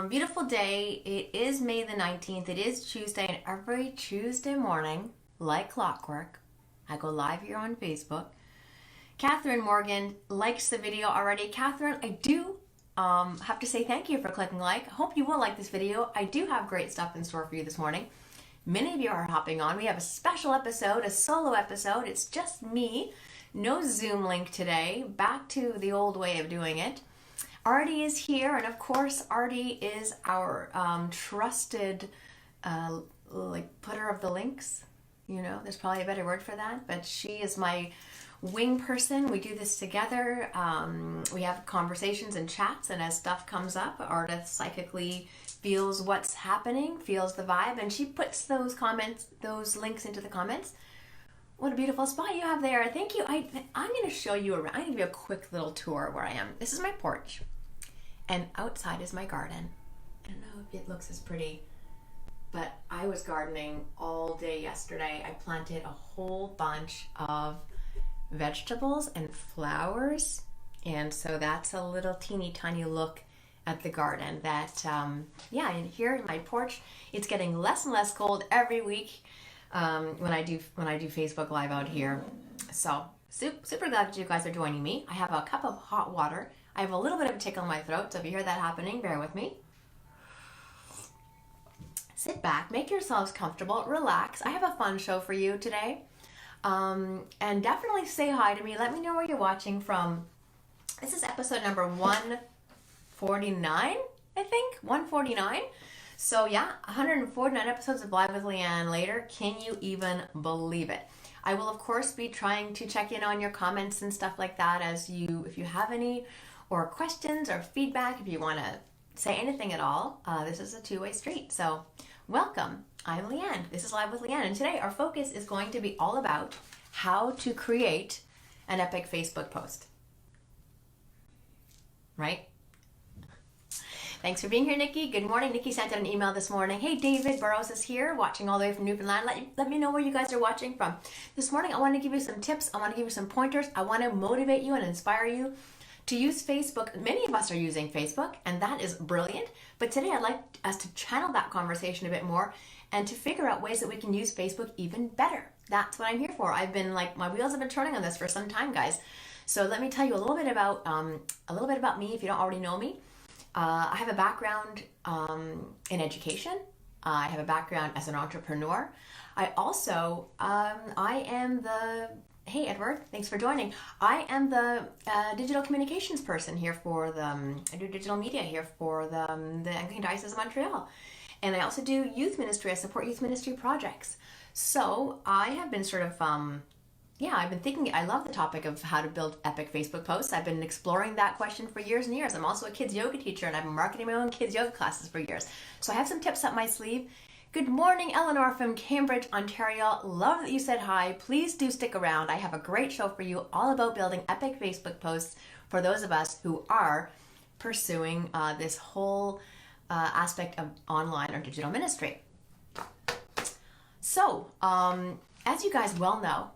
Beautiful day. It is May the 19th. It is Tuesday, and every Tuesday morning, like clockwork, I go live here on Facebook. Catherine Morgan likes the video already. Catherine, I do have to say thank you for clicking like. I hope you will like this video. I do have great stuff in store for you this morning. Many of you are hopping on. We have a special episode, a solo episode. It's just me. No Zoom link today. Back to the old way of doing it. Artie is here, and of course, Artie is our trusted putter of the links. You know, there's probably a better word for that, but she is my wing person. We do this together. We have conversations and chats, and as stuff comes up, Artie psychically feels what's happening, feels the vibe, and she puts those comments, those links into the comments. What a beautiful spot you have there. Thank you. I'm going to show you around. I'm going to give you a quick little tour where I am. This is my porch, and outside is my garden. I don't know if it looks as pretty, but I was gardening all day yesterday. I planted a whole bunch of vegetables and flowers, and so that's a little teeny tiny look at the garden. That and here in my porch, it's getting less and less cold every week. When I do Facebook Live out here. So super glad that you guys are joining me. I have a cup of hot water. I have a little bit of a tickle in my throat, so if you hear that happening, bear with me. Sit back, make yourselves comfortable, relax. I have a fun show for you today. And definitely say hi to me. Let me know where you're watching from. This is episode number 149, I think, 149. So yeah, 149 episodes of Live with Leanne later. Can you even believe it? I will of course be trying to check in on your comments and stuff like that if you have any, or questions or feedback, if you want to say anything at all. This is a two-way street. So welcome. I'm Leanne. This is Live with Leanne, and today our focus is going to be all about how to create an epic Facebook post. Right? Thanks for being here, Nikki. Good morning. Nikki sent out an email this morning. Hey, David Burrows is here, watching all the way from Newfoundland. Let me know where you guys are watching from. This morning, I want to give you some tips. I want to give you some pointers. I want to motivate you and inspire you to use Facebook. Many of us are using Facebook, and that is brilliant. But today, I'd like us to channel that conversation a bit more and to figure out ways that we can use Facebook even better. That's what I'm here for. I've been my wheels have been turning on this for some time, guys. So let me tell you a little bit about me if you don't already know me. I have a background in education. I have a background as an entrepreneur. I also, hey Edward, thanks for joining. I am the digital communications person here I do digital media here for the Anglican Diocese of Montreal. And I also do youth ministry. I support youth ministry projects. So I have been I've been thinking, I love the topic of how to build epic Facebook posts. I've been exploring that question for years and years. I'm also a kids yoga teacher, and I've been marketing my own kids yoga classes for years. So I have some tips up my sleeve. Good morning, Eleanor from Cambridge, Ontario. Love that you said hi. Please do stick around. I have a great show for you all about building epic Facebook posts for those of us who are pursuing this whole aspect of online or digital ministry. So, as you guys well know,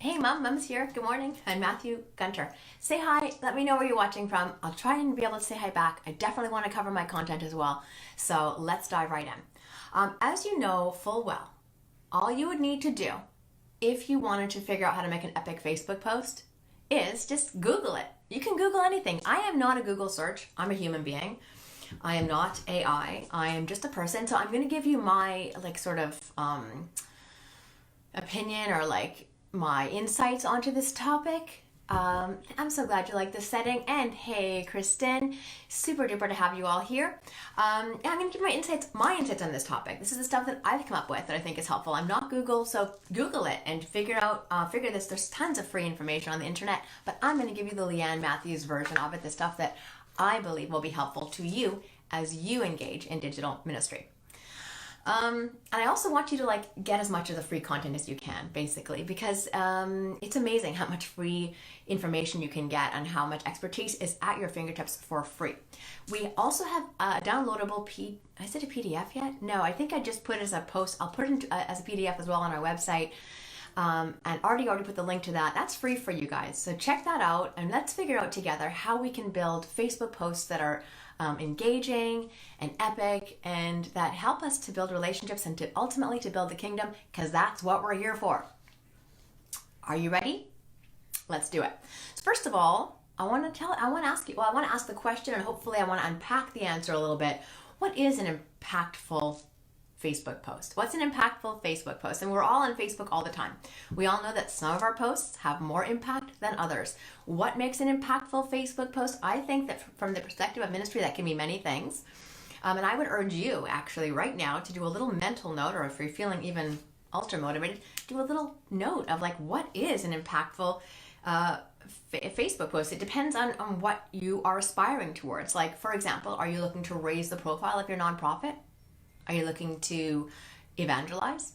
hey, Mom's here. Good morning. I'm Matthew Gunter. Say hi. Let me know where you're watching from. I'll try and be able to say hi back. I definitely want to cover my content as well. So let's dive right in. As you know full well, all you would need to do if you wanted to figure out how to make an epic Facebook post is just Google it. You can Google anything. I am not a Google search. I'm a human being. I am not AI. I am just a person. So I'm going to give you my opinion or my insights onto this topic. I'm so glad you like this setting. And hey, Kristen, super duper to have you all here. I'm going to give my insights on this topic. This is the stuff that I've come up with that I think is helpful. I'm not Google, so Google it and figure this. There's tons of free information on the internet, but I'm going to give you the Leanne Matthews version of it, the stuff that I believe will be helpful to you as you engage in digital ministry. And I also want you to get as much of the free content as you can, basically, because it's amazing how much free information you can get and how much expertise is at your fingertips for free. We also have a downloadable is it a PDF yet? No, I think I just put it as a post. I'll put it as a PDF as well on our website. And already put the link to that. That's free for you guys. So check that out and let's figure out together how we can build Facebook posts that are engaging and epic, and that help us to build relationships and to ultimately to build the kingdom, because that's what we're here for. Are you ready? Let's do it. So first of all, I want to ask the question, and hopefully I want to unpack the answer a little bit. What is an impactful Facebook post? What's an impactful Facebook post? And we're all on Facebook all the time. We all know that some of our posts have more impact than others. What makes an impactful Facebook post? I think that from the perspective of ministry, that can be many things. And I would urge you actually right now to do a little mental note, or if you're feeling even ultra motivated, do a little note of like, what is an impactful Facebook post? It depends on what you are aspiring towards. Like, for example, are you looking to raise the profile of your nonprofit? Are you looking to evangelize?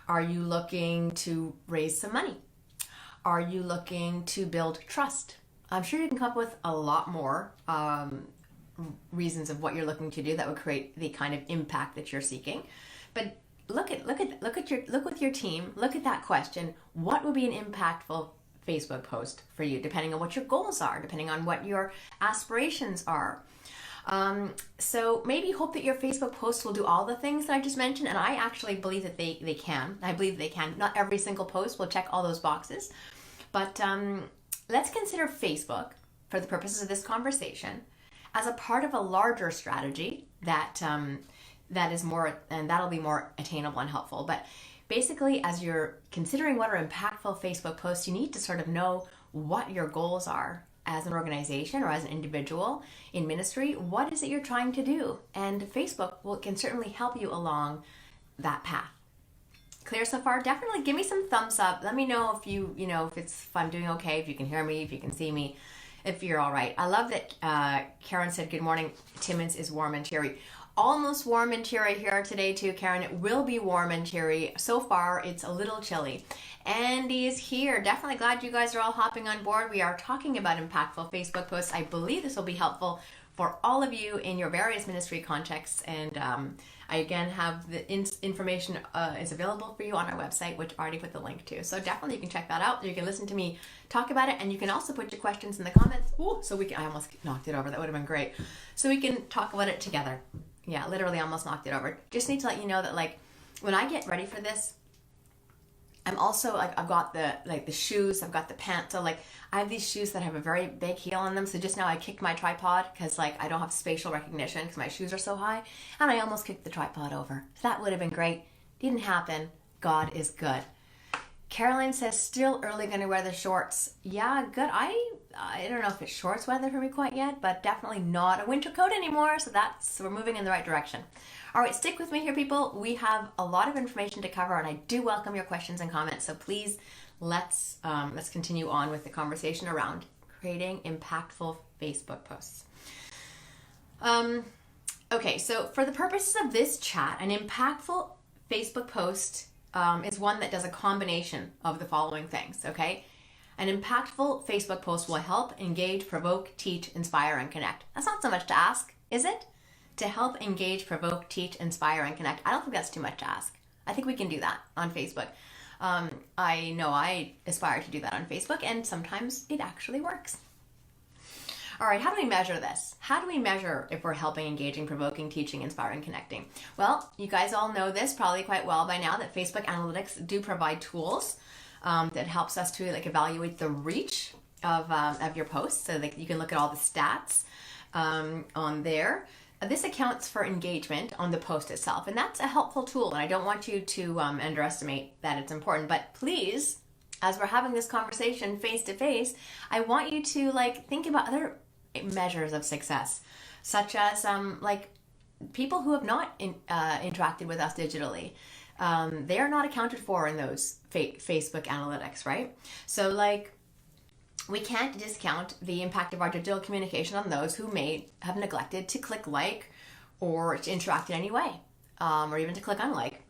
Are you looking to raise some money? Are you looking to build trust? I'm sure you can come up with a lot more reasons of what you're looking to do that would create the kind of impact that you're seeking. But look with your team. Look at that question. What would be an impactful Facebook post for you, depending on what your goals are, depending on what your aspirations are. So maybe hope that your Facebook posts will do all the things that I just mentioned, and I actually believe that they can. I believe they can. Not every single post will check all those boxes, but let's consider Facebook, for the purposes of this conversation, as a part of a larger strategy that is more, and that'll be more attainable and helpful. But basically, as you're considering what are impactful Facebook posts, you need to sort of know what your goals are as an organization or as an individual in ministry. What is it you're trying to do? And Facebook can certainly help you along that path. Clear so far? Definitely give me some thumbs up. Let me know if I'm doing okay, if you can hear me, if you can see me, if you're all right. I love that Karen said, good morning, Timmins is warm and cheery. Almost warm and cheery here today too, Karen. It will be warm and cheery. So far, it's a little chilly. Andy is here. Definitely glad you guys are all hopping on board. We are talking about impactful Facebook posts. I believe this will be helpful for all of you in your various ministry contexts. And I again have the information is available for you on our website, which I already put the link to. So definitely you can check that out. You can listen to me talk about it, and you can also put your questions in the comments. Ooh, I almost knocked it over. That would have been great. So we can talk about it together. Yeah, literally almost knocked it over. Just need to let you know that like when I get ready for this, I'm also like, I've got the shoes, I've got the pants. So like I have these shoes that have a very big heel on them. So just now I kicked my tripod because like I don't have spatial recognition because my shoes are so high, and I almost kicked the tripod over. That would have been great. Didn't happen. God is good. Caroline says, still early, going to wear the shorts. Yeah, good. I don't know if it's shorts weather for me quite yet, but definitely not a winter coat anymore. So we're moving in the right direction. All right, stick with me here, people. We have a lot of information to cover, and I do welcome your questions and comments. So please, let's continue on with the conversation around creating impactful Facebook posts. Okay, so for the purposes of this chat, an impactful Facebook post is one that does a combination of the following things, okay? An impactful Facebook post will help, engage, provoke, teach, inspire, and connect. That's not so much to ask, is it? To help, engage, provoke, teach, inspire, and connect. I don't think that's too much to ask. I think we can do that on Facebook. I know I aspire to do that on Facebook, and sometimes it actually works. All right, how do we measure this? How do we measure if we're helping, engaging, provoking, teaching, inspiring, connecting? Well, you guys all know this probably quite well by now, that Facebook Analytics do provide tools that helps us to like evaluate the reach of your posts, so that you can look at all the stats on there. This accounts for engagement on the post itself, and that's a helpful tool, and I don't want you to underestimate that it's important. But please, as we're having this conversation face to face, I want you to like think about other measures of success, such as like people who have not interacted with us digitally. They are not accounted for in those Facebook analytics, right? So like we can't discount the impact of our digital communication on those who may have neglected to click like or to interact in any way, or even to click unlike.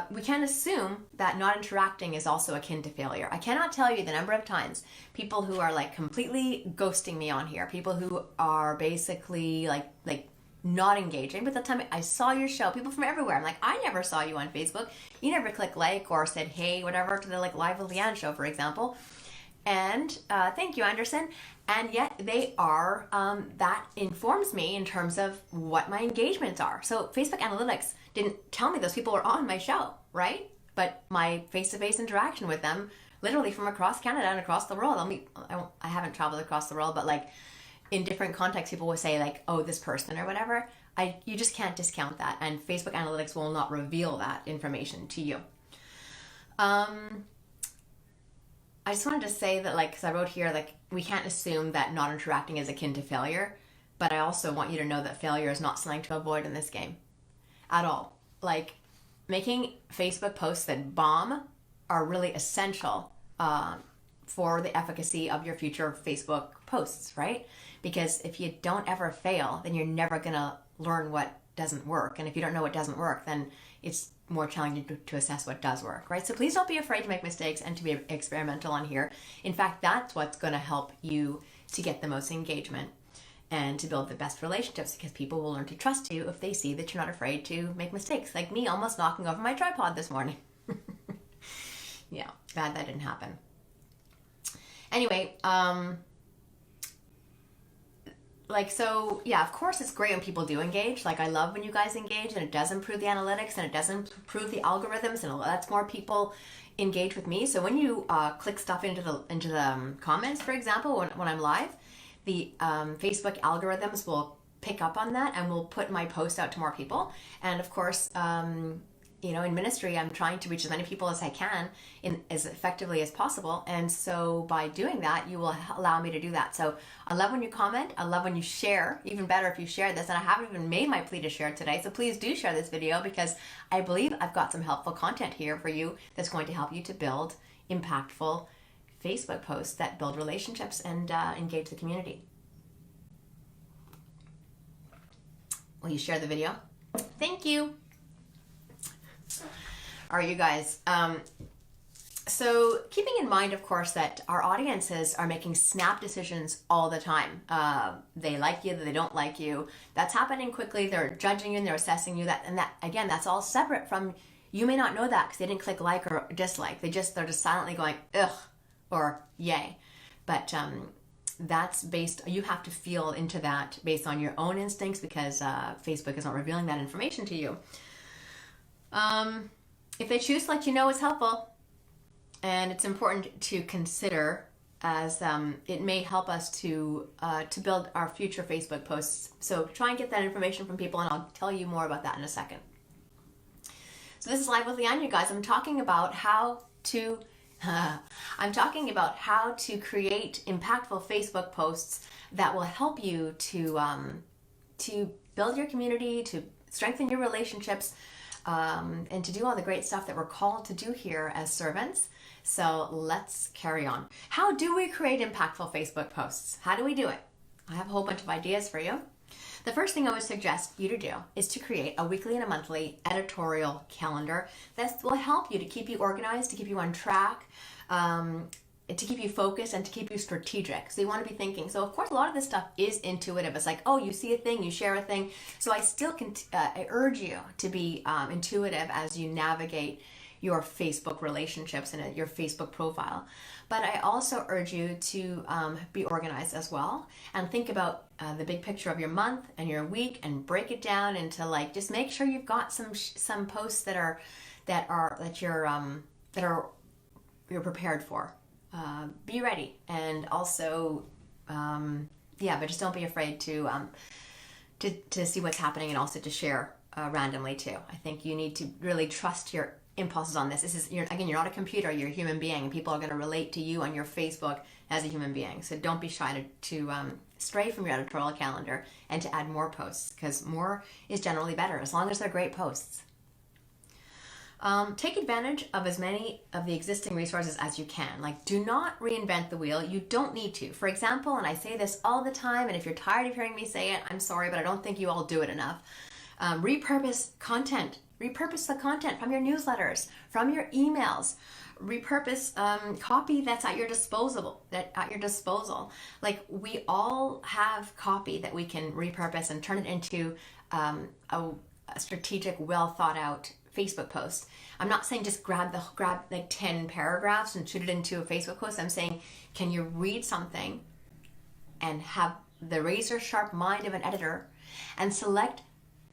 We can't assume that not interacting is also akin to failure. I cannot tell you the number of times people who are like completely ghosting me on here, people who are basically like not engaging. But the time I saw your show, people from everywhere, I'm like, I never saw you on Facebook. You never clicked like or said hey, whatever, to the like Live with Leanne show, for example. And thank you, Anderson. And yet they are, that informs me in terms of what my engagements are. So Facebook Analytics didn't tell me those people were on my show, right? But my face-to-face interaction with them, literally from across Canada and across the world. I haven't traveled across the world, but like in different contexts, people will say like, oh, this person or whatever. You just can't discount that. And Facebook Analytics will not reveal that information to you. I just wanted to say that, like, because I wrote here, like, we can't assume that not interacting is akin to failure, but I also want you to know that failure is not something to avoid in this game at all. Like, making Facebook posts that bomb are really essential for the efficacy of your future Facebook posts, right? Because if you don't ever fail, then you're never going to learn what doesn't work. And if you don't know what doesn't work, then it's more challenging to assess what does work, right? So please don't be afraid to make mistakes and to be experimental on here. In fact, that's what's going to help you to get the most engagement and to build the best relationships, because people will learn to trust you if they see that you're not afraid to make mistakes, like me almost knocking over my tripod this morning. Yeah, glad that didn't happen. Anyway, so yeah, of course it's great when people do engage. Like, I love when you guys engage, and it does improve the analytics and it does improve the algorithms, and it lets more people engage with me. So when you click stuff into the comments, for example, when I'm live, the Facebook algorithms will pick up on that and will put my post out to more people. And of course, in ministry, I'm trying to reach as many people as I can as effectively as possible. And so by doing that, you will allow me to do that. So I love when you comment. I love when you share. Even better if you share this. And I haven't even made my plea to share today. So please do share this video, because I believe I've got some helpful content here for you that's going to help you to build impactful Facebook posts that build relationships and engage the community. Will you share the video? Thank you. All right, you guys. So keeping in mind, of course, that our audiences are making snap decisions all the time. They like you, they don't like you. That's happening quickly. They're judging you and they're assessing you. Again, that's all separate from, you may not know that because they didn't click like or dislike. They're just silently going, ugh, or yay. But that's you have to feel into that based on your own instincts, because Facebook is not revealing that information to you. If they choose to let you know, it's helpful, and it's important to consider, as it may help us to build our future Facebook posts. So try and get that information from people, and I'll tell you more about that in a second. So this is Live with Leanne, you guys. I'm talking about how to create impactful Facebook posts that will help you to build your community, to strengthen your relationships, and to do all the great stuff that we're called to do here as servants. So let's carry on. How do we create impactful Facebook posts? How do we do it? I have a whole bunch of ideas for you. The first thing I would suggest you to do is to create a weekly and a monthly editorial calendar that will help you to keep you organized, to keep you on track, to keep you focused, and to keep you strategic. So you want to be thinking. So of course, a lot of this stuff is intuitive. It's like, oh, you see a thing, you share a thing. So I still I urge you to be intuitive as you navigate your Facebook relationships and your Facebook profile. But I also urge you to be organized as well, and think about the big picture of your month and your week, and break it down into, like, just make sure you've got some posts that you're prepared for. Be ready, and also, but just don't be afraid to see what's happening, and also to share randomly too. I think you need to really trust your impulses on this. You're not a computer, you're a human being, and people are going to relate to you on your Facebook as a human being. So don't be shy to stray from your editorial calendar and to add more posts, because more is generally better, as long as they're great posts. Take advantage of as many of the existing resources as you can. Like, do not reinvent the wheel. You don't need to. For example, and I say this all the time, and if you're tired of hearing me say it, I'm sorry, but I don't think you all do it enough. Repurpose content. Repurpose the content from your newsletters, from your emails. Repurpose copy that's at your disposal. Like, we all have copy that we can repurpose and turn it into a strategic, well thought out Facebook post. I'm not saying just grab like 10 paragraphs and shoot it into a Facebook post. I'm saying, can you read something and have the razor sharp mind of an editor and select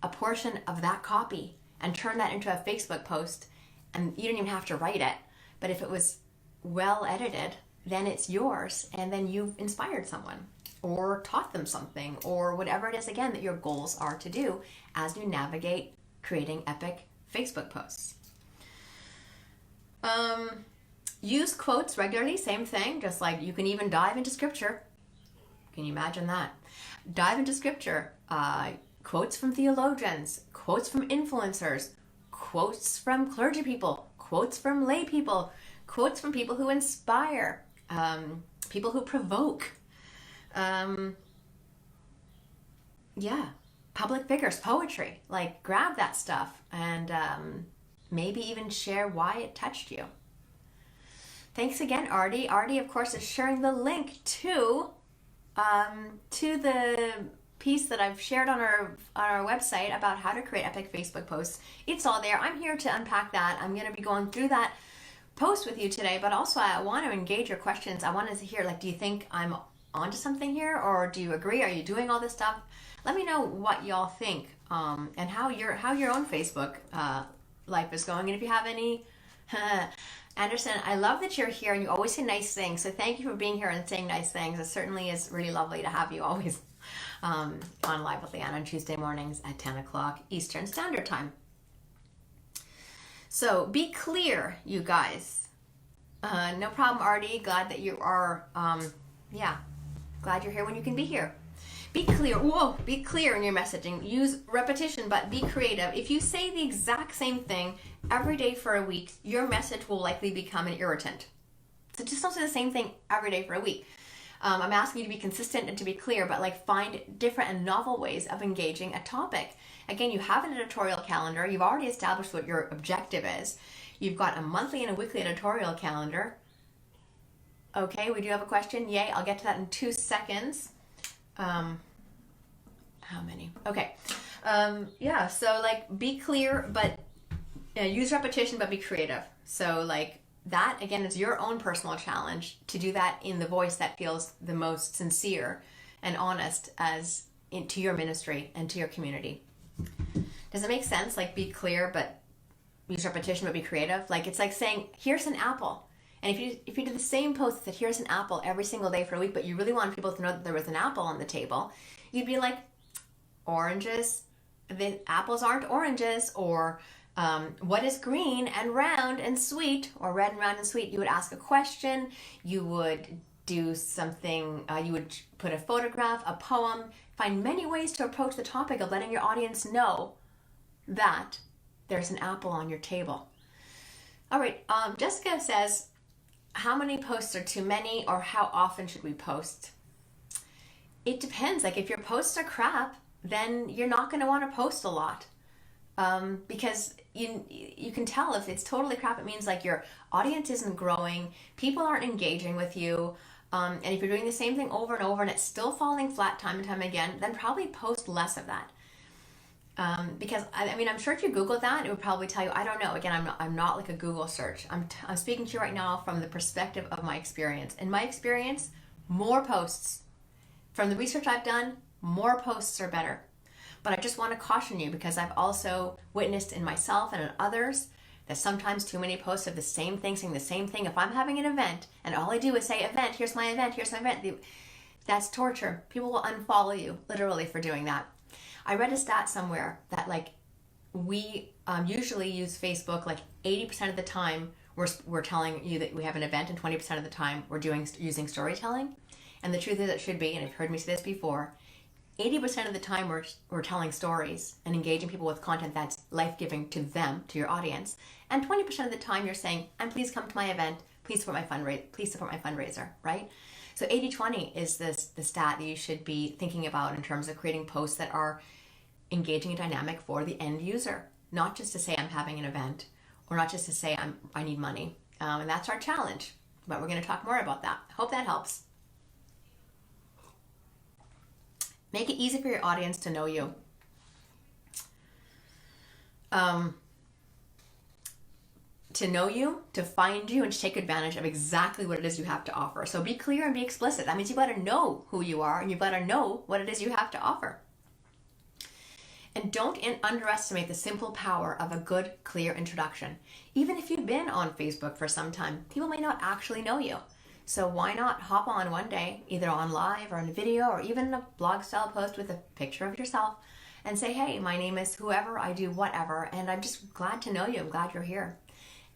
a portion of that copy and turn that into a Facebook post? And you don't even have to write it, but if it was well edited, then it's yours, and then you've inspired someone or taught them something, or whatever it is, again, that your goals are to do as you navigate creating epic Facebook posts. Use quotes regularly, same thing, just like you can even dive into scripture. Can you imagine that? Dive into scripture, quotes from theologians, quotes from influencers, quotes from clergy people, quotes from lay people, quotes from people who inspire, people who provoke. Public figures, poetry. Like, grab that stuff and maybe even share why it touched you. Thanks again, Artie. Artie, of course, is sharing the link to the piece that I've shared on our website about how to create epic Facebook posts. It's all there. I'm here to unpack that. I'm going to be going through that post with you today, but also I want to engage your questions. I want to hear, like, do you think I'm onto something here, or do you agree? Are you doing all this stuff? Let me know what y'all think, and how your own Facebook life is going, and if you have any. Anderson, I love that you're here and you always say nice things. So thank you for being here and saying nice things. It certainly is really lovely to have you always on Live with Leanne on Tuesday mornings at 10 o'clock Eastern Standard Time. So be clear, you guys. No problem, Artie. Glad that you are, glad you're here when you can be here. Be clear. Whoa, be clear in your messaging. Use repetition, but be creative. If you say the exact same thing every day for a week, your message will likely become an irritant. So just don't say the same thing every day for a week. I'm asking you to be consistent and to be clear, but like find different and novel ways of engaging a topic. Again, you have an editorial calendar. You've already established what your objective is. You've got a monthly and a weekly editorial calendar. Okay, we do have a question. Yay, I'll get to that in 2 seconds. How many? Okay. So like be clear, but use repetition, but be creative. So like that, again, is your own personal challenge to do that in the voice that feels the most sincere and honest to your ministry and to your community. Does it make sense? Like, be clear, but use repetition, but be creative. Like, it's like saying, here's an apple. And if you do the same post that here's an apple every single day for a week, but you really want people to know that there was an apple on the table, you'd be like, oranges, the apples aren't oranges, or what is green and round and sweet, or red and round and sweet. You would ask a question, you would do something, you would put a photograph, a poem, find many ways to approach the topic of letting your audience know that there's an apple on your table. All right, Jessica says, how many posts are too many, or how often should we post? It depends. Like, if your posts are crap, then you're not going to want to post a lot, because you can tell if it's totally crap. It means like your audience isn't growing, people aren't engaging with you, and if you're doing the same thing over and over and it's still falling flat time and time again, then probably post less of that. Because I'm sure if you Google that, it would probably tell you. I don't know. Again, I'm not like a Google search. I'm speaking to you right now from the perspective of my experience. In my experience, more posts. From the research I've done, more posts are better. But I just want to caution you, because I've also witnessed in myself and in others that sometimes too many posts of the same thing, saying the same thing. If I'm having an event and all I do is say event, here's my event, that's torture. People will unfollow you literally for doing that. I read a stat somewhere that like we usually use Facebook like 80% of the time we're telling you that we have an event, and 20% of the time we're using storytelling. And the truth is, it should be, and you've heard me say this before, 80% of the time we're telling stories and engaging people with content that's life-giving to them, to your audience. And 20% of the time you're saying, and please come to my event, please support my fundraiser, right? So 80-20 is the stat that you should be thinking about in terms of creating posts that are engaging a dynamic for the end user. Not just to say I'm having an event, or not just to say I need money. And that's our challenge. But we're going to talk more about that. Hope that helps. Make it easy for your audience to know you. to know you, to find you, and to take advantage of exactly what it is you have to offer. So be clear and be explicit. That means you got to know who you are and you got to know what it is you have to offer. And don't underestimate the simple power of a good, clear introduction. Even if you've been on Facebook for some time, people may not actually know you. So why not hop on one day, either on live or in a video or even a blog style post with a picture of yourself and say, hey, my name is whoever, I do whatever, and I'm just glad to know you. I'm glad you're here.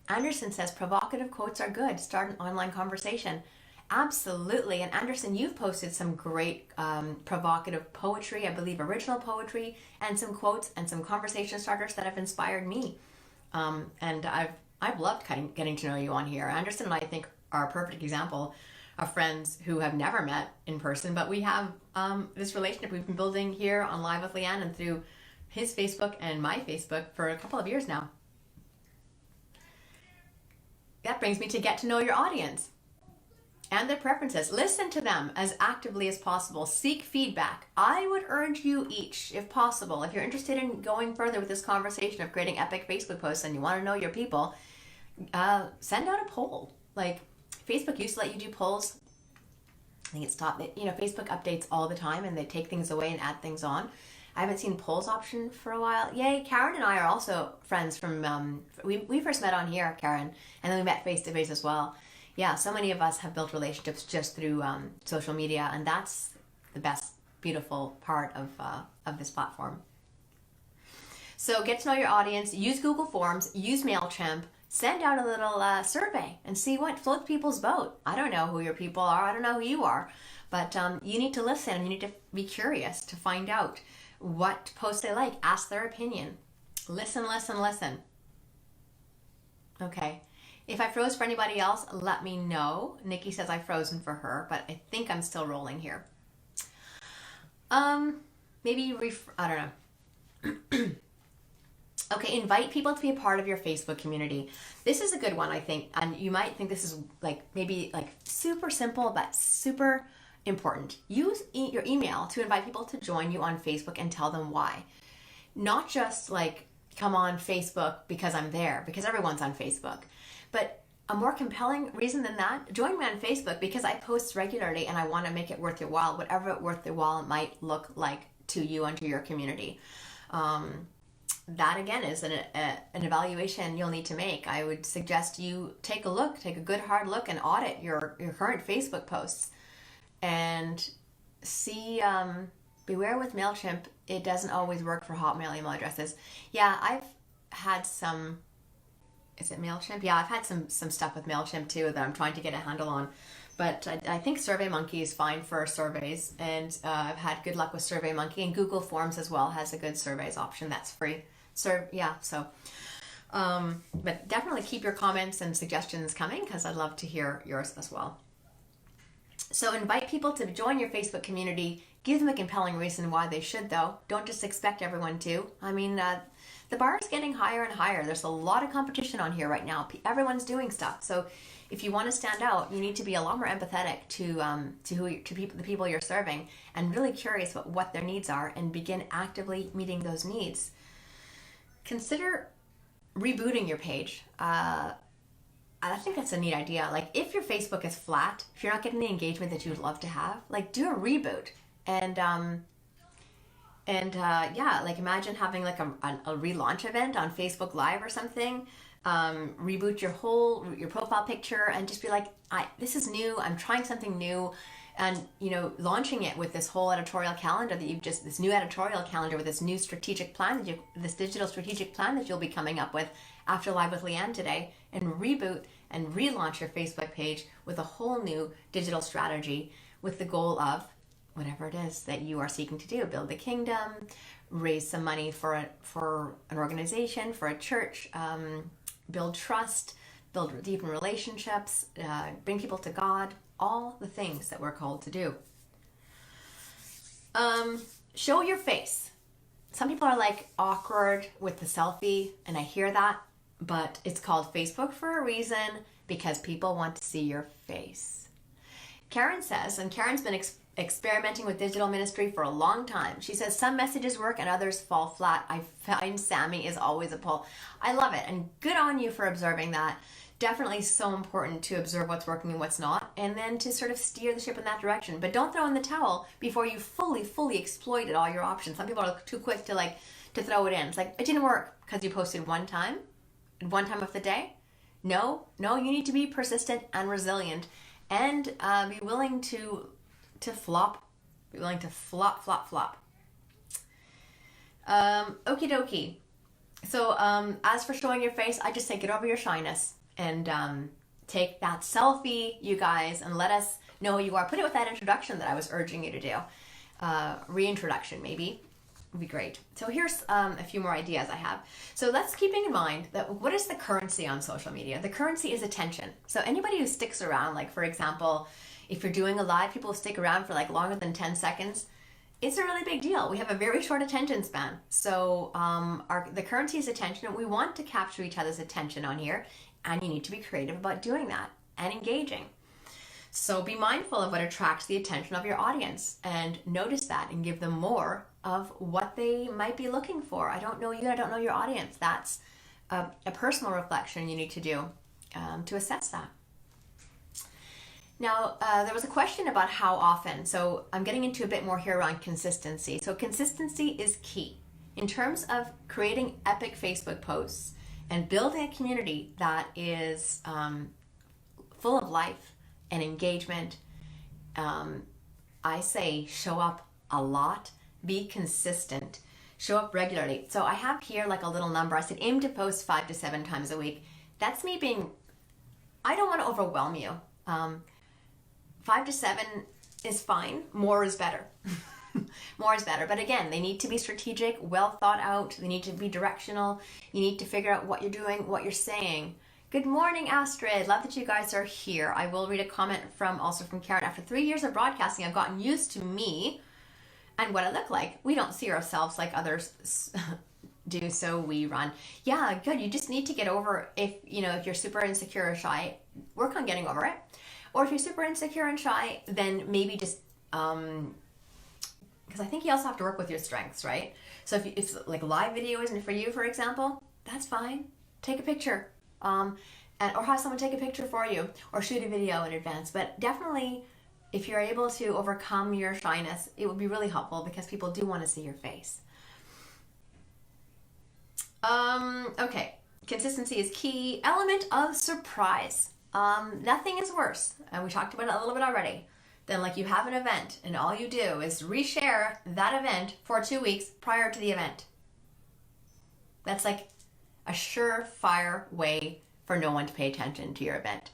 Anderson says provocative quotes are good. Start an online conversation. Absolutely. And Anderson, you've posted some great provocative poetry, I believe original poetry, and some quotes and some conversation starters that have inspired me. And I've loved getting to know you on here. Anderson and I think are a perfect example of friends who have never met in person, but we have this relationship we've been building here on Live with Leanne and through his Facebook and my Facebook for a couple of years now. That brings me to get to know your audience and their preferences. Listen to them as actively as possible. Seek feedback. I would urge you each, if possible, if you're interested in going further with this conversation of creating epic Facebook posts and you want to know your people, send out a poll. Like Facebook used to let you do polls. I think it stopped. Facebook updates all the time and they take things away and add things on. I haven't seen polls option for a while. Yay, Karen and I are also friends from, we first met on here, Karen, and then we met face to face as well. Yeah, so many of us have built relationships just through social media, and that's the best, beautiful part of this platform. So get to know your audience, use Google Forms, use MailChimp, send out a little survey and see what floats people's boat. I don't know who your people are, I don't know who you are, but you need to listen and you need to be curious to find out what posts they like. Ask their opinion. Listen. Okay. If I froze for anybody else, let me know. Nikki says I've frozen for her, but I think I'm still rolling here. Maybe I don't know. Okay, invite people to be a part of your Facebook community. This is a good one, I think, and you might think this is maybe super simple, but super important. Use your email to invite people to join you on Facebook and tell them why. Not just come on Facebook because I'm there, because everyone's on Facebook. But a more compelling reason than that, join me on Facebook because I post regularly and I want to make it worth your while, whatever worth your while might look like to you and to your community. That again is an evaluation you'll need to make. I would suggest you take a good hard look and audit your current Facebook posts and see, beware with MailChimp, it doesn't always work for Hotmail email addresses. Yeah, I've had some, is it MailChimp? Yeah, I've had some stuff with MailChimp too that I'm trying to get a handle on. But I think SurveyMonkey is fine for surveys, and I've had good luck with SurveyMonkey, and Google Forms as well has a good surveys option that's free. But definitely keep your comments and suggestions coming because I'd love to hear yours as well. So invite people to join your Facebook community. Give them a compelling reason why they should, though. Don't just expect everyone to. I mean, the bar is getting higher and higher. There's a lot of competition on here right now. Everyone's doing stuff. So if you want to stand out, you need to be a lot more empathetic to the people you're serving and really curious about what their needs are and begin actively meeting those needs. Consider rebooting your page. I think that's a neat idea. If your Facebook is flat, if you're not getting the engagement that you would love to have, do a reboot. And imagine having a relaunch event on Facebook Live or something. Reboot your profile picture and just be this is new. I'm trying something new. And, launching it with this whole editorial calendar this new editorial calendar with this new strategic plan, this digital strategic plan that you'll be coming up with after Live with Leanne today, and reboot and relaunch your Facebook page with a whole new digital strategy with the goal of whatever it is that you are seeking to do. Build the kingdom, raise some money for an organization, for a church, build trust, deepen relationships, bring people to God, all the things that we're called to do. Show your face. Some people are awkward with the selfie, and I hear that, but it's called Facebook for a reason because people want to see your face. Karen says, and Karen's been experimenting with digital ministry for a long time. She says some messages work and others fall flat. I find Sammy is always a pull. I love it, and good on you for observing that. Definitely so important to observe what's working and what's not, and then to sort of steer the ship in that direction. But don't throw in the towel before you fully exploited all your options. Some people are too quick to throw it in. It's like, it didn't work because you posted one time of the day. No, you need to be persistent and resilient, and be willing to flop. Be willing to flop. Okie dokie. So as for showing your face, I just say get over your shyness and take that selfie, you guys, and let us know who you are. Put it with that introduction that I was urging you to do. Reintroduction, maybe. Would be great. So here's a few more ideas I have. So let's keeping in mind that what is the currency on social media? The currency is attention. So anybody who sticks around, like for example, if you're doing a live, people stick around for like longer than 10 seconds. It's a really big deal. We have a very short attention span. So the currency is attention, and we want to capture each other's attention on here, and you need to be creative about doing that and engaging. So be mindful of what attracts the attention of your audience, and notice that and give them more of what they might be looking for. I don't know you, I don't know your audience. That's a personal reflection you need to do to assess that. Now, there was a question about how often. So I'm getting into a bit more here around consistency. So consistency is key. In terms of creating epic Facebook posts and building a community that is full of life and engagement, I say show up a lot, be consistent, show up regularly. So I have here like a little number. I said aim to post 5 to 7 times a week. That's me being, I don't want to overwhelm you. 5 to 7 is fine. More is better. More is better. But again, they need to be strategic, well thought out. They need to be directional. You need to figure out what you're doing, what you're saying. Good morning, Astrid. Love that you guys are here. I will read a comment also from Karen. After 3 years of broadcasting, I've gotten used to me and what I look like. We don't see ourselves like others do, so we run. Yeah, good. You just need to get over if you're super insecure or shy, work on getting over it. Or if you're super insecure and shy, then maybe just because I think you also have to work with your strengths, right? So if like live video isn't for you, for example, that's fine. Take a picture, or have someone take a picture for you, or shoot a video in advance. But definitely, if you're able to overcome your shyness, it would be really helpful because people do want to see your face. Okay, consistency is key. Element of surprise. Nothing is worse, and we talked about it a little bit already, than like you have an event and all you do is reshare that event for 2 weeks prior to the event. That's like a surefire way for no one to pay attention to your event.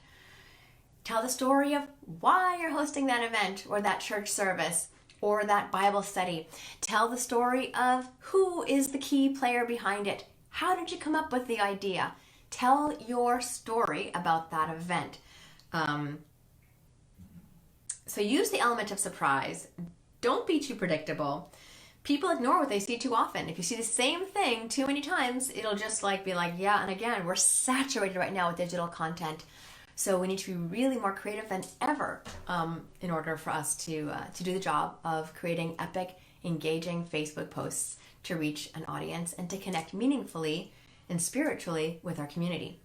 Tell the story of why you're hosting that event or that church service or that Bible study. Tell the story of who is the key player behind it. How did you come up with the idea? Tell your story about that event. So use the element of surprise. Don't be too predictable. People ignore what they see too often. If you see the same thing too many times, it'll just be like, yeah, and again, we're saturated right now with digital content. So we need to be really more creative than ever in order for us to do the job of creating epic, engaging Facebook posts to reach an audience and to connect meaningfully and spiritually with our community.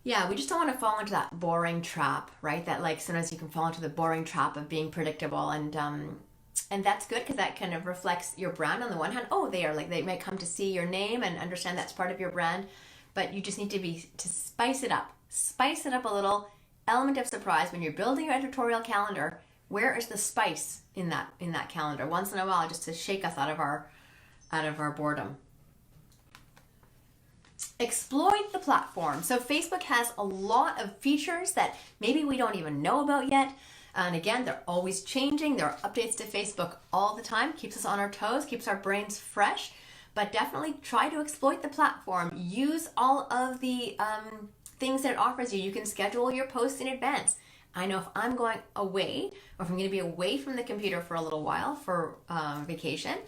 Yeah, we just don't want to fall into that boring trap, right? That sometimes you can fall into the boring trap of being predictable, and that's good because that kind of reflects your brand on the one hand. Oh, they might come to see your name and understand that's part of your brand, but you just need to spice it up a little. Element of surprise when you're building your editorial calendar. Where is the spice in that calendar? Once in a while, just to shake us out of our boredom. Exploit the platform. So Facebook has a lot of features that maybe we don't even know about yet. And again, they're always changing. There are updates to Facebook all the time. Keeps us on our toes, keeps our brains fresh. But definitely try to exploit the platform. Use all of the things that it offers you. You can schedule your posts in advance. I know if I'm going away, or if I'm going to be away from the computer for a little while for vacation,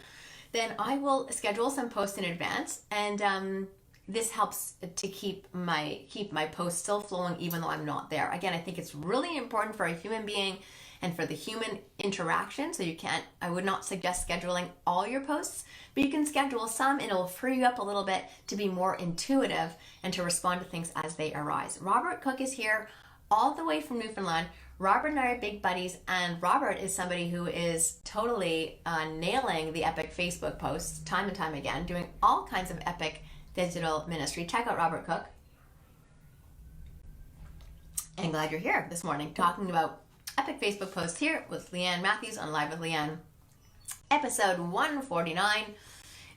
then I will schedule some posts in advance, and this helps to keep my post still flowing even though I'm not there. Again, I think it's really important for a human being and for the human interaction. So I would not suggest scheduling all your posts, but you can schedule some and it'll free you up a little bit to be more intuitive and to respond to things as they arise. Robert Cook is here all the way from Newfoundland. Robert and I are big buddies, and Robert is somebody who is totally nailing the epic Facebook posts time and time again, doing all kinds of epic digital ministry. Check out Robert Cook. And glad you're here this morning talking about epic Facebook posts here with Leanne Matthews on Live with Leanne, episode 149.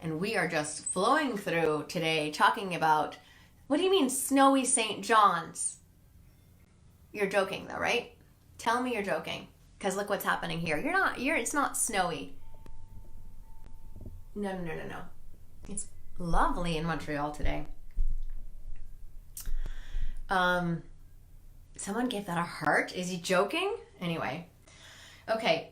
And we are just flowing through today talking about, what do you mean snowy St. John's? You're joking though, right? Tell me you're joking, because look what's happening here. It's not snowy. No. It's lovely in Montreal today. Someone gave that a heart. Is he joking? Anyway. Okay.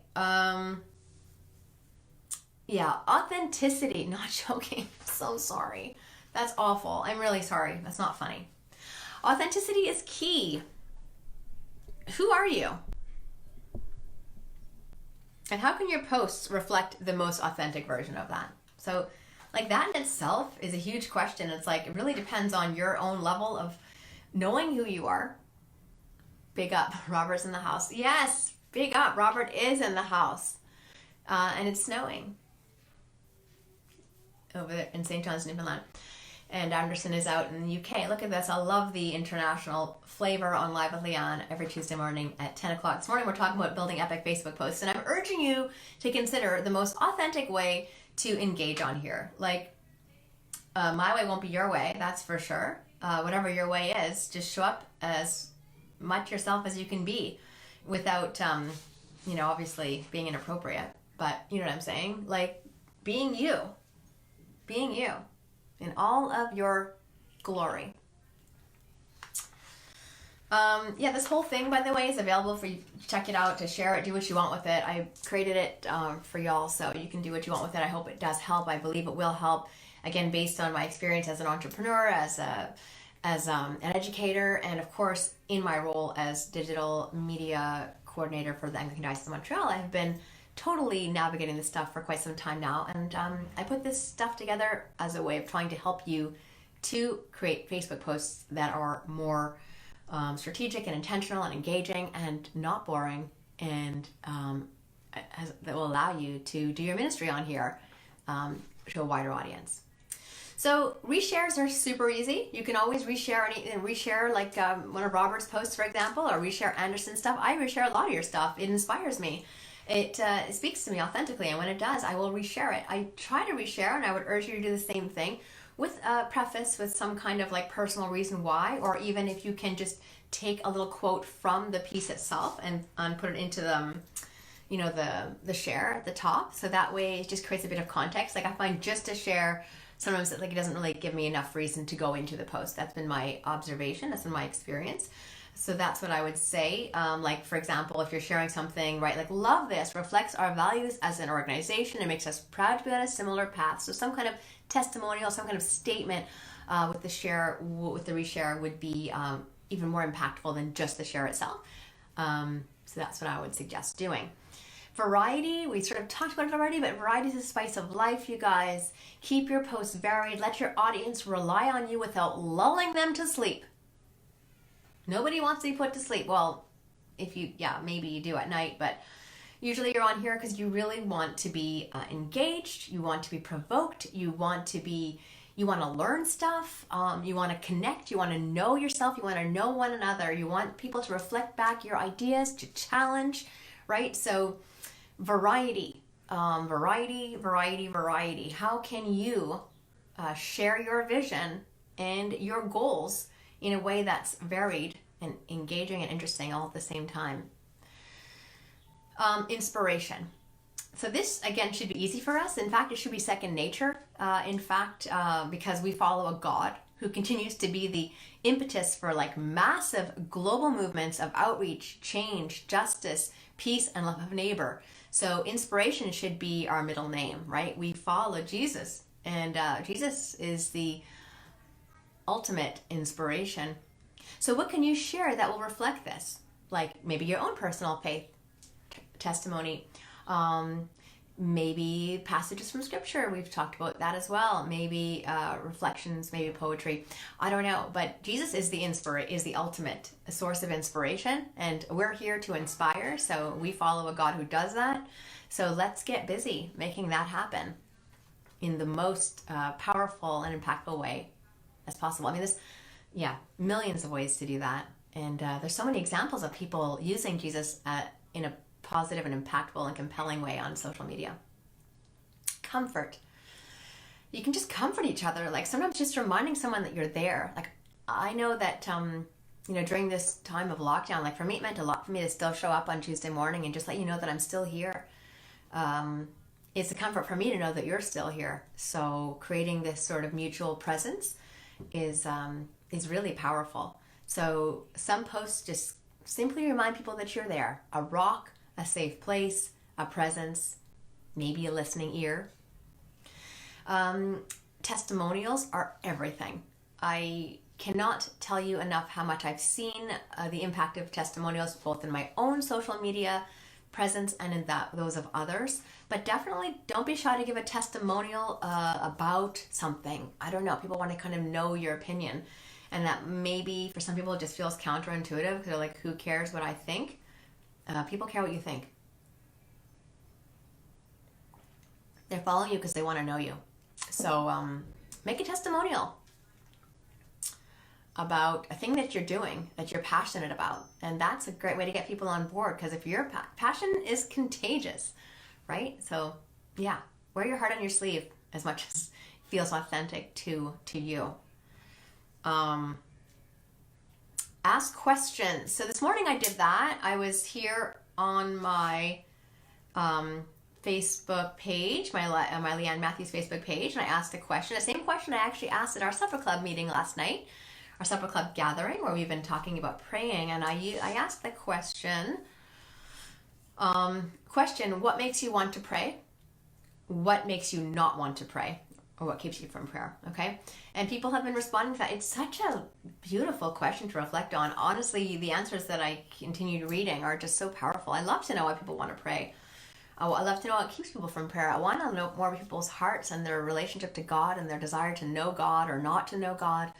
Yeah, authenticity. Not joking. So sorry. That's awful. I'm really sorry. That's not funny. Authenticity is key. Who are you? And how can your posts reflect the most authentic version of that? So, like, that in itself is a huge question. It's like, it really depends on your own level of knowing who you are. Big up, Robert's in the house. Yes, big up, Robert is in the house. And it's snowing over there in St. John's, Newfoundland. And Anderson is out in the UK. Look at this. I love the international flavor on Live with Leanne every Tuesday morning at 10 o'clock. This morning we're talking about building epic Facebook posts. And I'm urging you to consider the most authentic way to engage on here. Like, my way won't be your way, that's for sure. Whatever your way is, just show up as much yourself as you can be without, obviously being inappropriate. But you know what I'm saying? Like, being you in all of your glory. This whole thing, by the way, is available for you to check it out, to share it, do what you want with it. I created it for y'all, so you can do what you want with it. I hope it does help. I believe it will help. Again, based on my experience as an entrepreneur, as an educator, and of course, in my role as digital media coordinator for the Anglican Diocese of Montreal, I have been totally navigating this stuff for quite some time now, and I put this stuff together as a way of trying to help you to create Facebook posts that are more strategic and intentional and engaging and not boring, and that will allow you to do your ministry on here to a wider audience. So reshares are super easy. You can always reshare like one of Robert's posts, for example, or reshare Anderson's stuff. I reshare a lot of your stuff. It inspires me. It speaks to me authentically, and when it does, I will reshare it. I try to reshare, and I would urge you to do the same thing with a preface with some kind of like personal reason why, or even if you can just take a little quote from the piece itself and put it into the share at the top. So that way it just creates a bit of context. Like, I find just to share, sometimes it doesn't really give me enough reason to go into the post. That's been my observation. That's been my experience. So that's what I would say. Like, for example, if you're sharing something, right, like, love this, reflects our values as an organization. It makes us proud to be on a similar path. So some kind of testimonial, some kind of statement with the reshare would be even more impactful than just the share itself. So that's what I would suggest doing. Variety, we sort of talked about it already, but variety is the spice of life, you guys. Keep your posts varied. Let your audience rely on you without lulling them to sleep. Nobody wants to be put to sleep. Well, maybe you do at night, but usually you're on here because you really want to be engaged. You want to be provoked. You want to learn stuff. You want to connect. You want to know yourself. You want to know one another. You want people to reflect back your ideas, to challenge, right? So variety. How can you share your vision and your goals in a way that's varied and engaging and interesting all at the same time? Inspiration. So this, again, should be easy for us. In fact, it should be second nature. Because we follow a God who continues to be the impetus for like massive global movements of outreach, change, justice, peace, and love of neighbor. So inspiration should be our middle name, right? We follow Jesus, and Jesus is the ultimate inspiration. So what can you share that will reflect this? Like maybe your own personal faith testimony, maybe passages from scripture. We've talked about that as well. Maybe reflections, maybe poetry. I don't know, but Jesus is the ultimate source of inspiration, and we're here to inspire. So we follow a God who does that. So let's get busy making that happen in the most powerful and impactful way as possible. I mean, there's millions of ways to do that, and there's so many examples of people using Jesus in a positive and impactful and compelling way on social media. Comfort. You can just comfort each other. Like sometimes just reminding someone that you're there. Like I know that, during this time of lockdown, like for me, it meant a lot for me to still show up on Tuesday morning and just let you know that I'm still here. It's a comfort for me to know that you're still here. So creating this sort of mutual presence is really powerful. So some posts just simply remind people that you're there. A rock, a safe place, a presence, maybe a listening ear. Testimonials are everything. I cannot tell you enough how much I've seen the impact of testimonials, both in my own social media presence and in those of others. But definitely don't be shy to give a testimonial about something. I don't know. People want to kind of know your opinion. And that maybe for some people it just feels counterintuitive because they're like, who cares what I think? People care what you think. They're following you because they want to know you. So make a testimonial about a thing that you're doing, that you're passionate about. And that's a great way to get people on board, because if your passion is contagious, right? So yeah, wear your heart on your sleeve as much as it feels authentic to you. Ask questions. So this morning I did that. I was here on my Facebook page, my Leanne Matthews Facebook page, and I asked a question, the same question I actually asked at our supper club meeting last night, our supper club gathering, where we've been talking about praying. And I asked the question, what makes you want to pray? What makes you not want to pray? Or what keeps you from prayer? Okay. And people have been responding to that. It's such a beautiful question to reflect on. Honestly, the answers that I continued reading are just so powerful. I love to know why people want to pray. I love to know what keeps people from prayer. I want to know more of people's hearts and their relationship to God and their desire to know God or not to know God.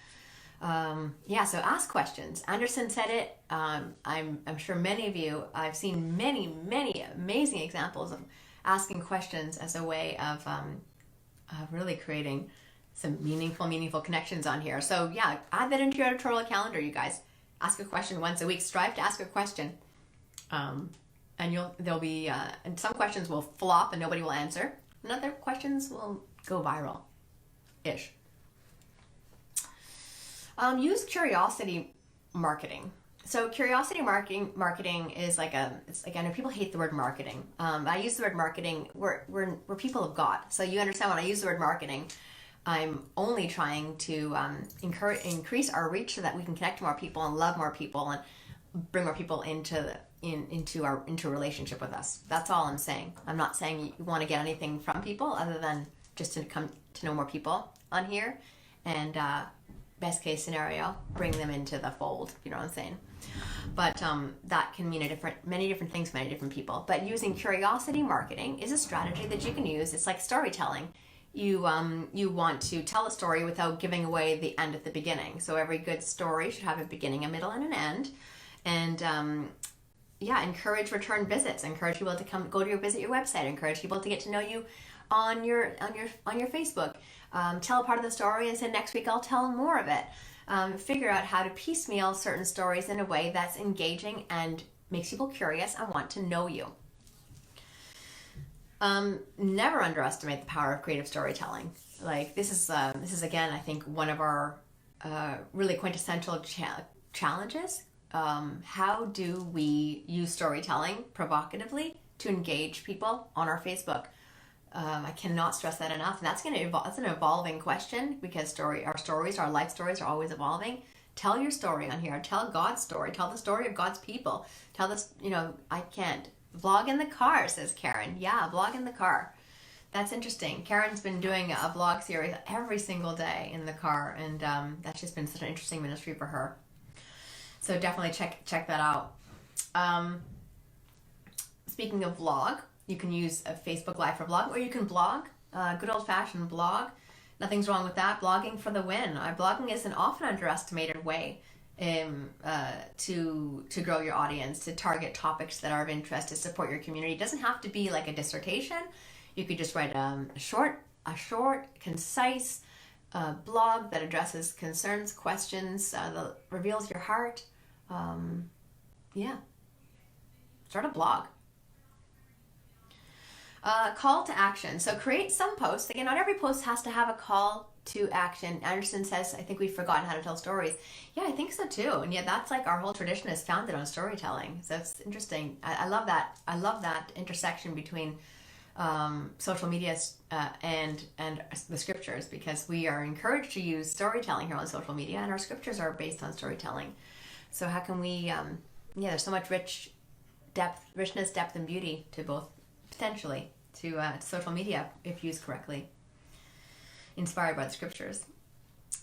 So ask questions. Anderson said it. I'm sure many of you, I've seen many, many amazing examples of asking questions as a way of really creating some meaningful connections on here. So yeah, add that into your editorial calendar, you guys. Ask a question once a week. Strive to ask a question. And there'll be, and some questions will flop and nobody will answer. And other questions will go viral-ish. Use curiosity marketing. So curiosity marketing is like I know people hate the word marketing. I use the word marketing. We're people of God. So you understand when I use the word marketing, I'm only trying to increase our reach so that we can connect to more people and love more people and bring more people into a relationship with us. That's all I'm saying. I'm not saying you want to get anything from people other than just to come to know more people on here, and best case scenario, bring them into the fold. You know what I'm saying? But that can mean many different things, many different people. But using curiosity marketing is a strategy that you can use. It's like storytelling. You want to tell a story without giving away the end at the beginning. So every good story should have a beginning, a middle, and an end. And encourage return visits. Encourage people to go to visit your website. Encourage people to get to know you on your Facebook. Tell a part of the story and say next week I'll tell more of it. Figure out how to piecemeal certain stories in a way that's engaging and makes people curious and want to know you. Never underestimate the power of creative storytelling. Like this is again, I think, one of our really quintessential challenges. How do we use storytelling provocatively to engage people on our Facebook? I cannot stress that enough. And that's an evolving question, because our life stories are always evolving. Tell your story on here. Tell God's story. Tell the story of God's people. Tell this, I can't. Vlog in the car, says Karen. Yeah, vlog in the car. That's interesting. Karen's been doing a vlog series every single day in the car, and that's just been such an interesting ministry for her. So definitely check that out. Speaking of vlog, you can use a Facebook Live for vlog, or you can blog, good old-fashioned blog. Nothing's wrong with that. Blogging for the win. Blogging is an often underestimated way to grow your audience, to target topics that are of interest, to support your community. It doesn't have to be like a dissertation. You could just write a short, concise blog that addresses concerns, questions, that reveals your heart. Start a blog. Call to action. So create some posts. Again, not every post has to have a call to action. Anderson says, I think we've forgotten how to tell stories. Yeah, I think so too. And yet that's like our whole tradition is founded on storytelling. So it's interesting. I love that. I love that intersection between social media and the scriptures, because we are encouraged to use storytelling here on social media, and our scriptures are based on storytelling. So how can we, there's so much richness, depth, and beauty to both, potentially, to social media if used correctly, inspired by the scriptures.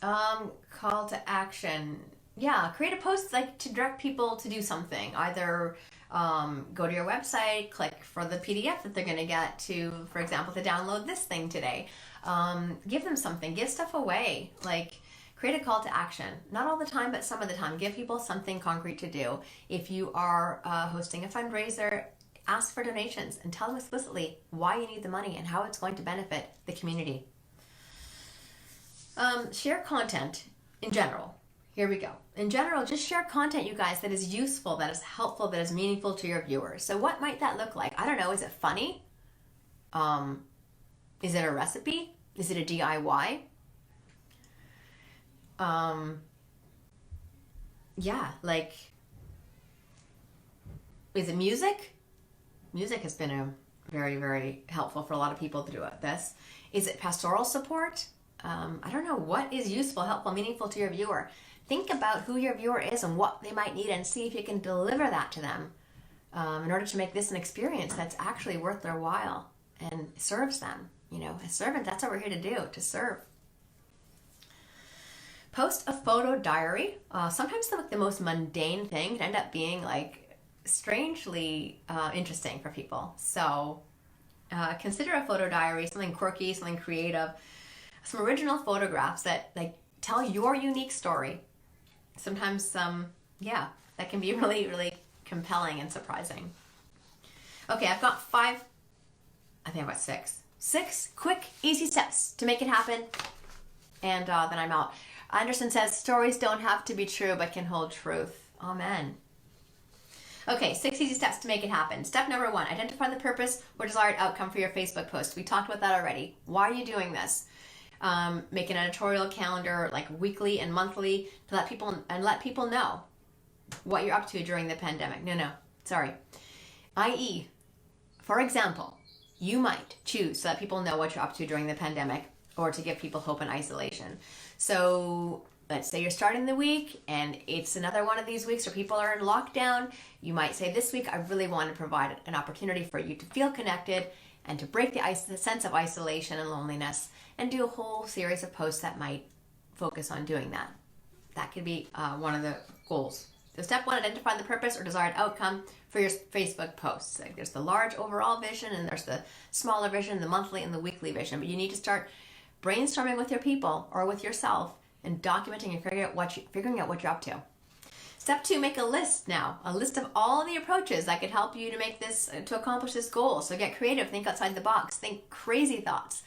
Call to action. Yeah, create a post like to direct people to do something. Either go to your website, click for the PDF that they're going to get to, for example, to download this thing today. Give them something. Give stuff away. Like, create a call to action. Not all the time, but some of the time. Give people something concrete to do. If you are hosting a fundraiser, ask for donations and tell them explicitly why you need the money and how it's going to benefit the community. Share content in general. Here we go. In general, just share content, you guys, that is useful, that is helpful, that is meaningful to your viewers. So what might that look like? I don't know. Is it funny? Is it a recipe? Is it a DIY? Is it music? Music has been very, very helpful for a lot of people to do this. Is it pastoral support? I don't know. What is useful, helpful, meaningful to your viewer? Think about who your viewer is and what they might need, and see if you can deliver that to them in order to make this an experience that's actually worth their while and serves them. You know, as servant, that's what we're here to do, to serve. Post a photo diary. Sometimes the most mundane thing can end up being like strangely interesting for people. So consider a photo diary, something quirky, something creative, some original photographs that like tell your unique story. Sometimes, that can be really, really compelling and surprising. Okay, I've got six. 6 quick, easy steps to make it happen. And then I'm out. Anderson says, stories don't have to be true, but can hold truth. Amen. Okay, 6 easy steps to make it happen. Step number 1, identify the purpose or desired outcome for your Facebook post. We talked about that already. Why are you doing this? Make an editorial calendar, like weekly and monthly, to let people know what you're up to during the pandemic. I.e., for example, you might choose to let people know what you're up to during the pandemic, or to give people hope in isolation. So let's say you're starting the week and it's another one of these weeks where people are in lockdown. You might say, this week I really want to provide an opportunity for you to feel connected and to break the sense of isolation and loneliness, and do a whole series of posts that might focus on doing that. That could be one of the goals. So step 1, identify the purpose or desired outcome for your Facebook posts. Like, there's the large overall vision, and there's the smaller vision, the monthly and the weekly vision. But you need to start brainstorming with your people or with yourself and documenting and figuring out what you're up to. Step 2, make a list now. A list of all the approaches that could help you to accomplish this goal. So get creative, think outside the box, think crazy thoughts.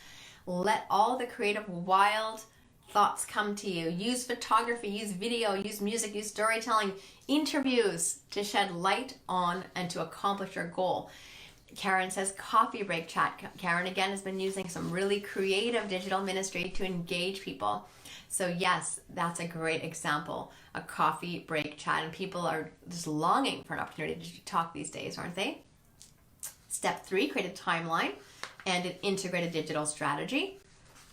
Let all the creative, wild thoughts come to you. Use photography, use video, use music, use storytelling, interviews to shed light on and to accomplish your goal. Karen says coffee break chat. Karen again has been using some really creative digital ministry to engage people. So yes, that's a great example, a coffee break chat, and people are just longing for an opportunity to talk these days, aren't they? Step 3, create a timeline and an integrated digital strategy.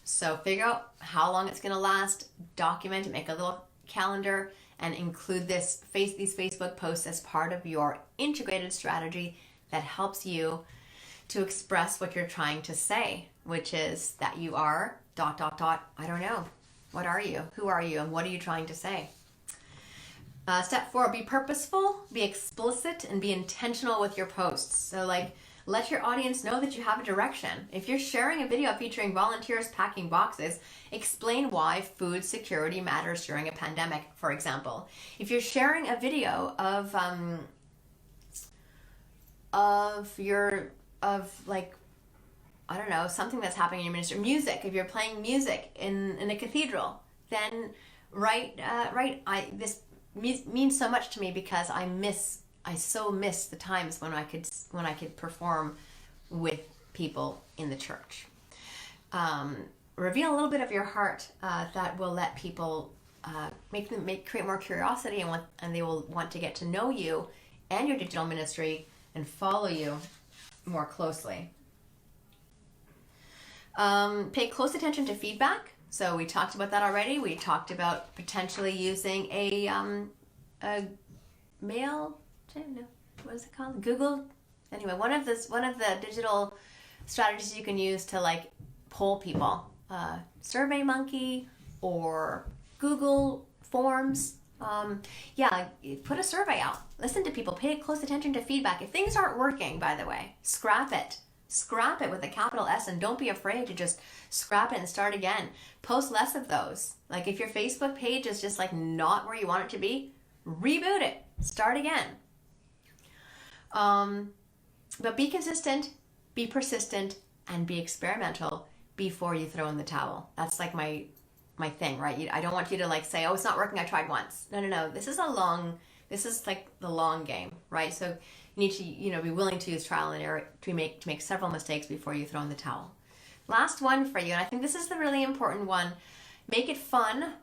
So figure out how long it's going to last, document it, make a little calendar, and include these Facebook posts as part of your integrated strategy that helps you to express what you're trying to say, which is that you are ... I don't know. What are you? Who are you? And what are you trying to say? Step 4, be purposeful, be explicit, and be intentional with your posts. So like, let your audience know that you have a direction. If you're sharing a video featuring volunteers packing boxes, explain why food security matters during a pandemic, for example. If you're sharing a video of like, I don't know, something that's happening in your ministry, music, if you're playing music in a cathedral, then this means so much to me because I so miss the times when I could perform with people in the church. Reveal a little bit of your heart that will let people create more curiosity, and they will want to get to know you and your digital ministry and follow you more closely. Pay close attention to feedback. So we talked about that already. We talked about potentially using a mail. No, what is it called? Google. Anyway, one of the digital strategies you can use to like poll people. SurveyMonkey or Google Forms. Put a survey out. Listen to people. Pay close attention to feedback. If things aren't working, by the way, scrap it. Scrap it with a capital S, and don't be afraid to just scrap it and start again. Post less of those. Like if your Facebook page is just like not where you want it to be, reboot it. Start again. But be consistent, be persistent, and be experimental before you throw in the towel. That's like my thing, right? I don't want you to like say, oh, it's not working, I tried once. No. This is like the long game, right? So you need to, be willing to use trial and error to make several mistakes before you throw in the towel. Last one for you, and I think this is the really important one. Make it fun,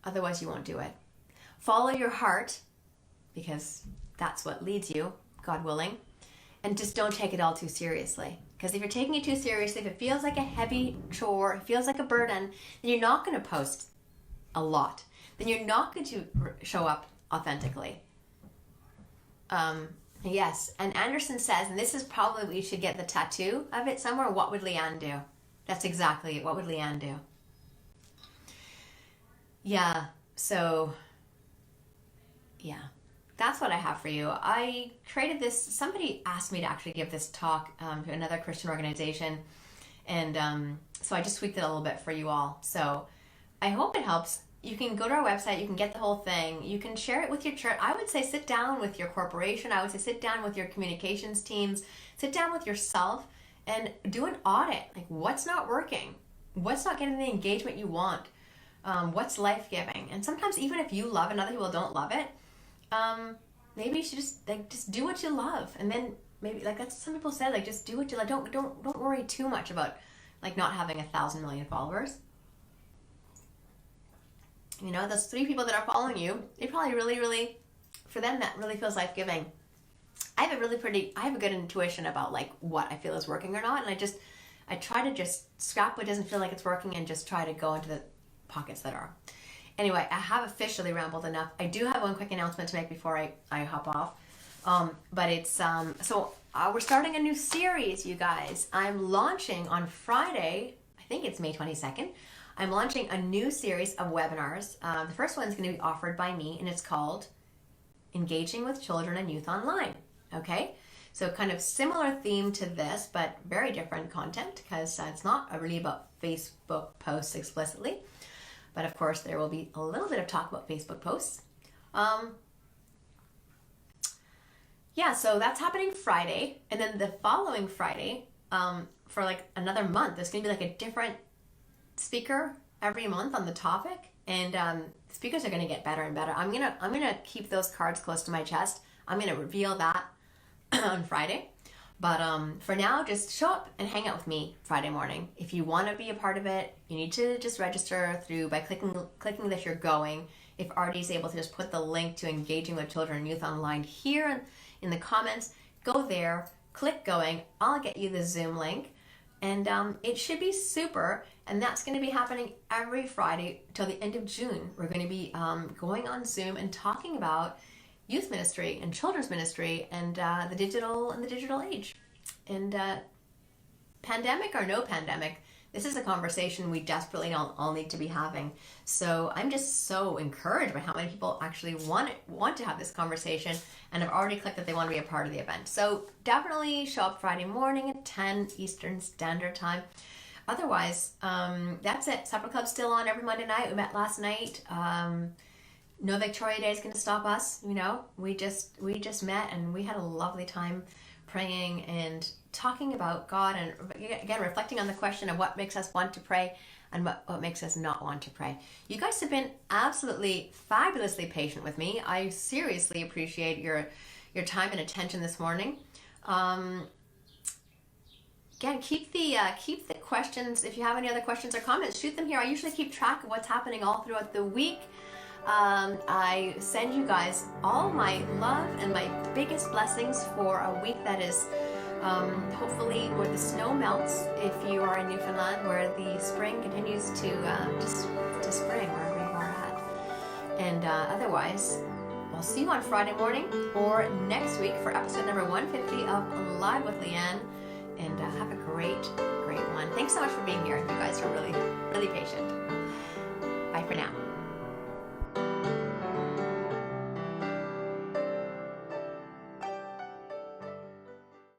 otherwise you won't do it. Follow your heart, because that's what leads you, God willing. And just don't take it all too seriously. Because if you're taking it too seriously, if it feels like a heavy chore, it feels like a burden, then you're not going to post a lot. Then you're not going to show up authentically. Yes, and Anderson says, and this is probably, we should get the tattoo of it somewhere, what would Leanne do? That's exactly it. What would Leanne do? Yeah, so, yeah. That's what I have for you. I created this, somebody asked me to actually give this talk to another Christian organization, and so I just tweaked it a little bit for you all. So I hope it helps. You can go to our website, you can get the whole thing, you can share it with your church. I would say sit down with your corporation, I would say sit down with your communications teams, sit down with yourself and do an audit. Like, what's not working? What's not getting the engagement you want? What's life-giving? And sometimes even if you love and other people don't love it, maybe you should just do what you love, and then maybe like that's some people said, like just do what you love. Don't worry too much about like not having 1,000 million followers. Those 3 people that are following you, they probably really, for them that really feels life-giving. I have a good intuition about like what I feel is working or not, and I try to just scrap what doesn't feel like it's working and just try to go into the pockets that are. Anyway, I have officially rambled enough. I do have one quick announcement to make before I hop off. But it's, we're starting a new series, you guys. I'm launching on Friday, I think it's May 22nd. I'm launching a new series of webinars. The first one is going to be offered by me, and it's called Engaging with Children and Youth Online. Okay? So kind of similar theme to this, but very different content, because it's not really about Facebook posts explicitly. But of course, there will be a little bit of talk about Facebook posts. So that's happening Friday. And then the following Friday, for like another month, there's going to be like a different speaker every month on the topic. And speakers are going to get better and better. I'm gonna keep those cards close to my chest. I'm going to reveal that on Friday. But for now, just show up and hang out with me Friday morning. If you want to be a part of it, you need to just register by clicking that you're going. If RD is able to just put the link to Engaging with Children and Youth Online here in the comments, go there, click going. I'll get you the Zoom link. And it should be super. And that's going to be happening every Friday till the end of June. We're going to be going on Zoom and talking about youth ministry and children's ministry and the digital age. Pandemic or no pandemic, this is a conversation we desperately all need to be having. So I'm just so encouraged by how many people actually want to have this conversation and have already clicked that they want to be a part of the event. So definitely show up Friday morning at 10 Eastern Standard Time. Otherwise, that's it. Supper Club's still on every Monday night. We met last night. No Victoria Day is going to stop us. You know, we just met and we had a lovely time praying and talking about God, and again reflecting on the question of what makes us want to pray and what makes us not want to pray. You guys have been absolutely fabulously patient with me. I seriously appreciate your time and attention this morning. Again, keep the questions. If you have any other questions or comments, shoot them here. I usually keep track of what's happening all throughout the week. I send you guys all my love and my biggest blessings for a week that is hopefully where the snow melts if you are in Newfoundland, where the spring continues to spring wherever you are at. And otherwise, I'll see you on Friday morning or next week for episode number 150 of Live with Leanne. And have a great one. Thanks so much for being here. You guys are really, really patient.